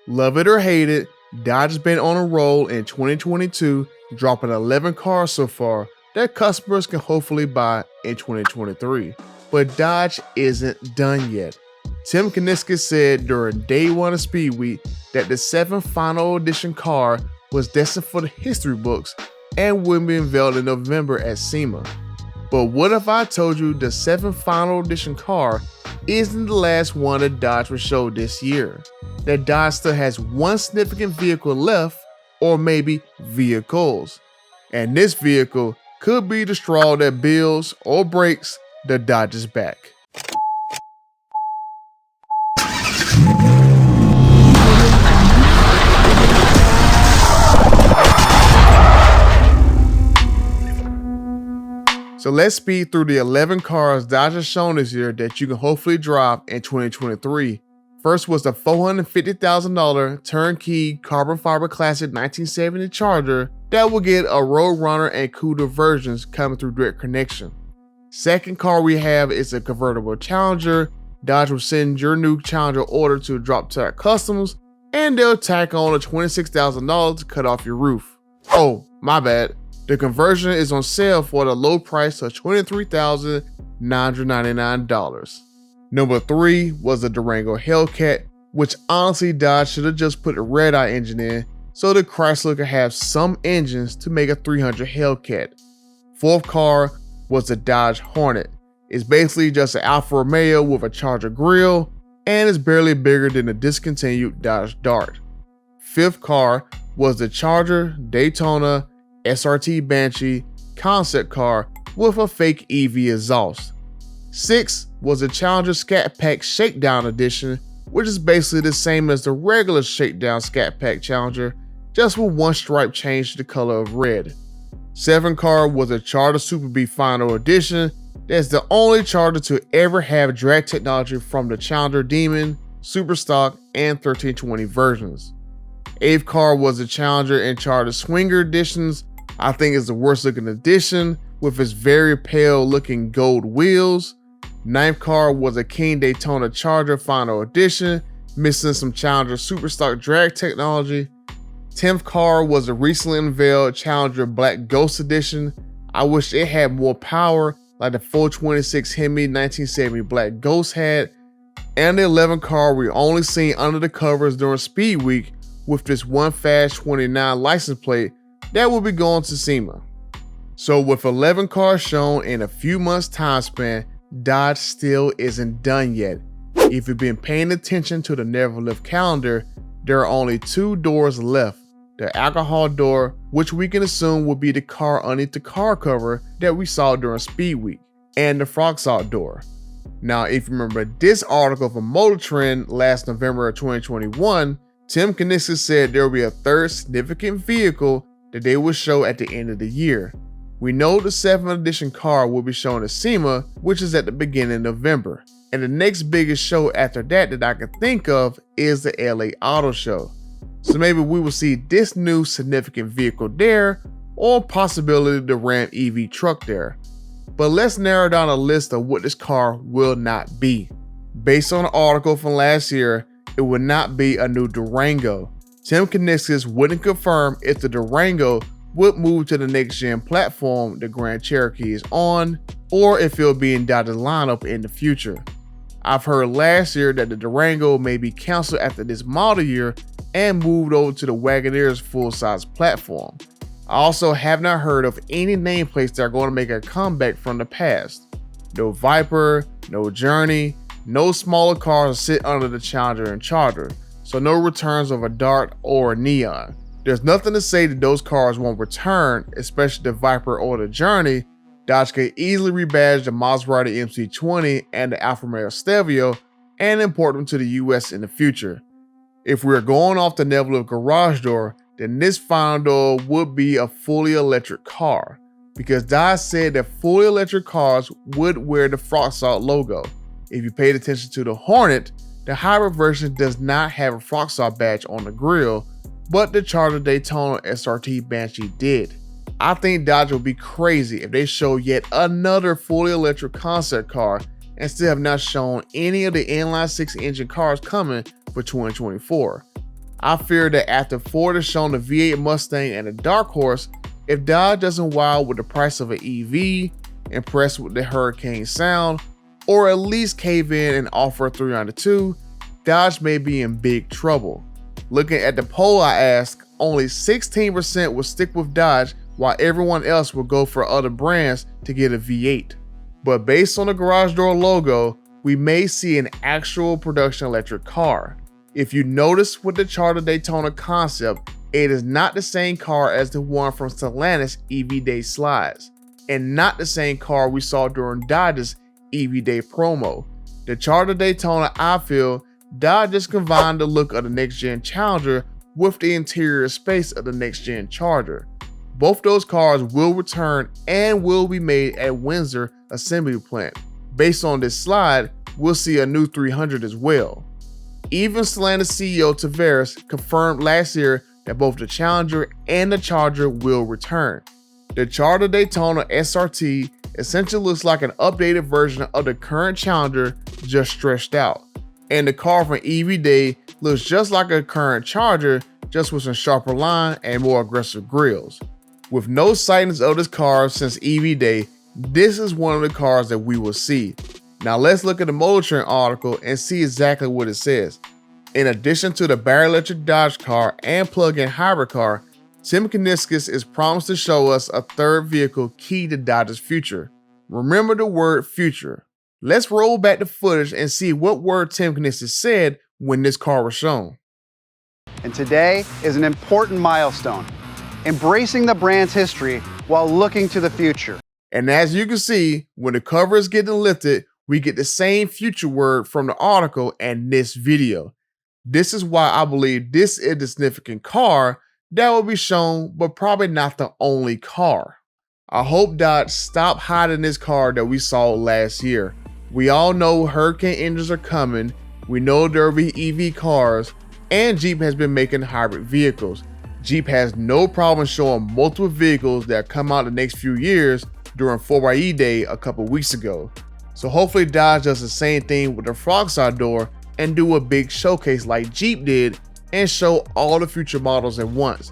Love it or hate it, Dodge has been on a roll in 2022, dropping 11 cars so far that customers can hopefully buy in 2023. But Dodge isn't done yet. Tim Kuniskis said during day one of Speed Week that the 7th final edition car was destined for the history books and will be unveiled in November at SEMA. But what if I told you the 7th final edition car isn't the last one that Dodge will show this year? That Dodge still has one significant vehicle left, or maybe vehicles. And this vehicle could be the straw that builds or breaks the Dodge's back. So let's speed through the 11 cars Dodge has shown this year that you can hopefully drive in 2023. First was the $450,000 turnkey carbon fiber classic 1970 Charger that will get a Roadrunner and Cuda versions coming through direct connection. Second car we have is a convertible Challenger. Dodge will send your new Challenger order to drop to our customers, and they'll tack on a $26,000 to cut off your roof. Oh, my bad. The conversion is on sale for the low price of $23,999. Number 3 was the Durango Hellcat, which honestly Dodge should have just put a red-eye engine in so the Chrysler could have some engines to make a 300 Hellcat. Fourth car was the Dodge Hornet. It's basically just an Alfa Romeo with a Charger grille and is barely bigger than the discontinued Dodge Dart. Fifth car was the Charger Daytona SRT Banshee concept car with a fake EV exhaust. Sixth was the Challenger Scat Pack Shakedown Edition, which is basically the same as the regular Shakedown Scat Pack Challenger, just with one stripe changed to the color of red. Seventh car was the Charger Super B Final Edition. That's the only Charger to ever have drag technology from the Challenger Demon, Superstock, and 1320 versions. Eighth car was the Challenger and Charger Swinger Editions. I think it's the worst looking edition with its very pale looking gold wheels. Ninth car was a King Daytona Charger Final Edition, missing some Challenger Superstock drag technology. 10th car was a recently unveiled Challenger Black Ghost Edition. I wish it had more power like the 426 Hemi 1970 Black Ghost had. And the 11th car we only seen under the covers during Speed Week with this one Fast 29 license plate that will be going to SEMA. So with 11 cars shown in a few months time span, Dodge still isn't done yet. If you've been paying attention to the Never Lift calendar, there are only 2 doors left. The alcohol door, which we can assume will be the car underneath the car cover that we saw during Speed Week, and the Fratzog door. Now, if you remember this article from Motor Trend last November of 2021, Tim Kuniskis said there will be a third significant vehicle that they will show at the end of the year. We know the 7th edition car will be shown at SEMA, which is at the beginning of November. And the next biggest show after that I can think of is the LA Auto Show. So maybe we will see this new significant vehicle there, or possibility the Ram EV truck there. But let's narrow down a list of what this car will not be. Based on an article from last year, it would not be a new Durango. Tim Kuniskis wouldn't confirm if the Durango would move to the next gen platform the Grand Cherokee is on, or if it'll be in Dodge's lineup in the future. I've heard last year that the Durango may be canceled after this model year and moved over to the Wagoneer's full-size platform. I also have not heard of any nameplates that are going to make a comeback from the past. No Viper, no Journey, no smaller cars sit under the Challenger and Charger, so no returns of a Dart or a Neon. There's nothing to say that those cars won't return, especially the Viper or the Journey. Dodge could easily rebadge the Maserati MC20 and the Alfa Romeo Stelvio and import them to the US in the future. If we're going off the Never Lift garage door, then this final door would be a fully electric car, because Dodge said that fully electric cars would wear the Fratzog logo. If you paid attention to the Hornet, the hybrid version does not have a Fratzog badge on the grille, but the Charger Daytona SRT Banshee did. I think Dodge will be crazy if they show yet another fully electric concept car and still have not shown any of the inline 6 engine cars coming for 2024. I fear that after Ford has shown the V8 Mustang and the Dark Horse, if Dodge doesn't wow with the price of an EV, impress with the Hurricane sound, or at least cave in and offer a 302, Dodge may be in big trouble. Looking at the poll I asked, only 16% will stick with Dodge while everyone else will go for other brands to get a V8. But based on the garage door logo, we may see an actual production electric car. If you notice with the Charger Daytona Concept, it is not the same car as the one from Stellantis EV Day slides, and not the same car we saw during Dodge's EV Day promo. The Charger Daytona, I feel, Dodge just combined the look of the next-gen Challenger with the interior space of the next-gen Charger. Both those cars will return and will be made at Windsor Assembly Plant. Based on this slide, we'll see a new 300 as well. Even Stellantis CEO Tavares confirmed last year that both the Challenger and the Charger will return. The Charger Daytona SRT essentially looks like an updated version of the current Challenger, just stretched out. And the car from EV Day looks just like a current Charger, just with some sharper line and more aggressive grills. With no sightings of this car since EV Day, this is one of the cars that we will see. Now let's look at the Motor Trend article and see exactly what it says. In addition to the battery electric Dodge car and plug-in hybrid car, Tim Kuniskis is promised to show us a third vehicle key to Dodge's future. Remember the word future. Let's roll back the footage and see what word Tim Kuniskis said when this car was shown. And today is an important milestone, embracing the brand's history while looking to the future. And as you can see, when the cover is getting lifted, we get the same future word from the article and this video. This is why I believe this is the significant car that will be shown, but probably not the only car. I hope Dodge stop hiding this car that we saw last year. We all know Hurricane engines are coming, we know there will be EV cars, and Jeep has been making hybrid vehicles. Jeep has no problem showing multiple vehicles that come out the next few years during 4xe Day a couple weeks ago. So hopefully Dodge does the same thing with the Fratzog door and do a big showcase like Jeep did and show all the future models at once.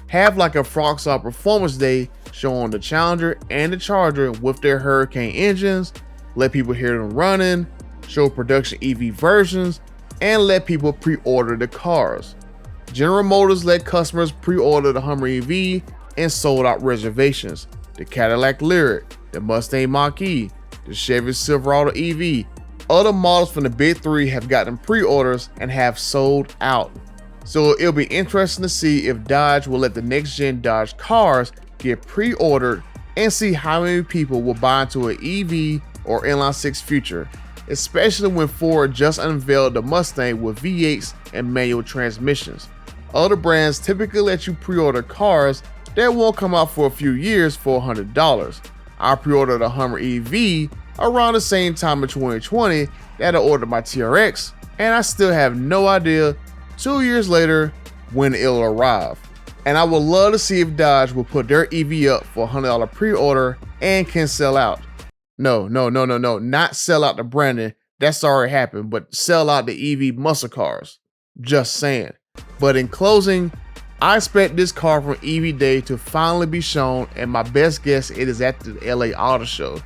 Have like a Fratzog Performance Day showing the Challenger and the Charger with their Hurricane engines, let people hear them running, show production EV versions, and let people pre-order the cars. General Motors let customers pre-order the Hummer EV and sold out reservations. The Cadillac Lyriq, the Mustang Mach-E, the Chevy Silverado EV, other models from the big three have gotten pre-orders and have sold out. So it'll be interesting to see if Dodge will let the next gen Dodge cars get pre-ordered and see how many people will buy into an EV or inline six future, especially when Ford just unveiled the Mustang with V8s and manual transmissions. Other brands typically let you pre-order cars that won't come out for a few years for $100. I pre-ordered a Hummer EV around the same time in 2020 that I ordered my TRX, and I still have no idea 2 years later when it'll arrive. And I would love to see if Dodge will put their EV up for a $100 pre-order and can sell out. No, not sell out the branding, that's already happened, but sell out the EV muscle cars. Just saying. But in closing, I expect this car from EV Day to finally be shown, and my best guess it is at the LA Auto Show.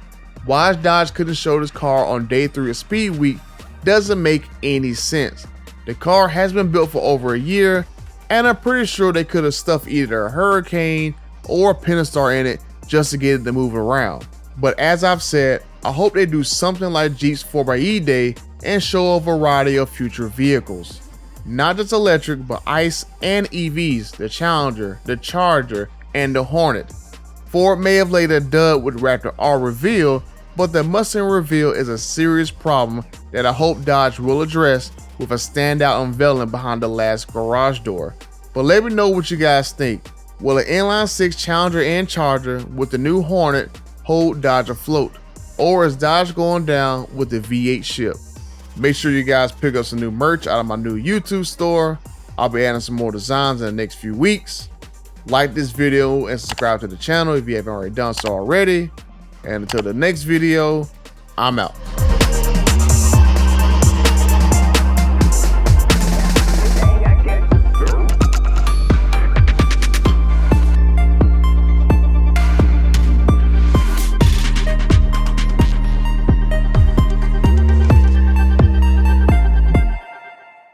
Why Dodge couldn't show this car on day 3 of Speed Week doesn't make any sense. The car has been built for over a year, and I'm pretty sure they could have stuffed either a Hurricane or a Pentastar in it just to get it to move around. But as I've said, I hope they do something like Jeep's 4xe Day and show a variety of future vehicles. Not just electric, but ICE and EVs, the Challenger, the Charger, and the Hornet. Ford may have laid a dud with Raptor R reveal, but the Mustang reveal is a serious problem that I hope Dodge will address with a standout unveiling behind the last garage door. But let me know what you guys think. Will an inline 6 Challenger and Charger with the new Hornet hold Dodge afloat? Or is Dodge going down with the V8 ship? Make sure you guys pick up some new merch out of my new YouTube store. I'll be adding some more designs in the next few weeks. Like this video and subscribe to the channel if you haven't already done so already. And until the next video, I'm out.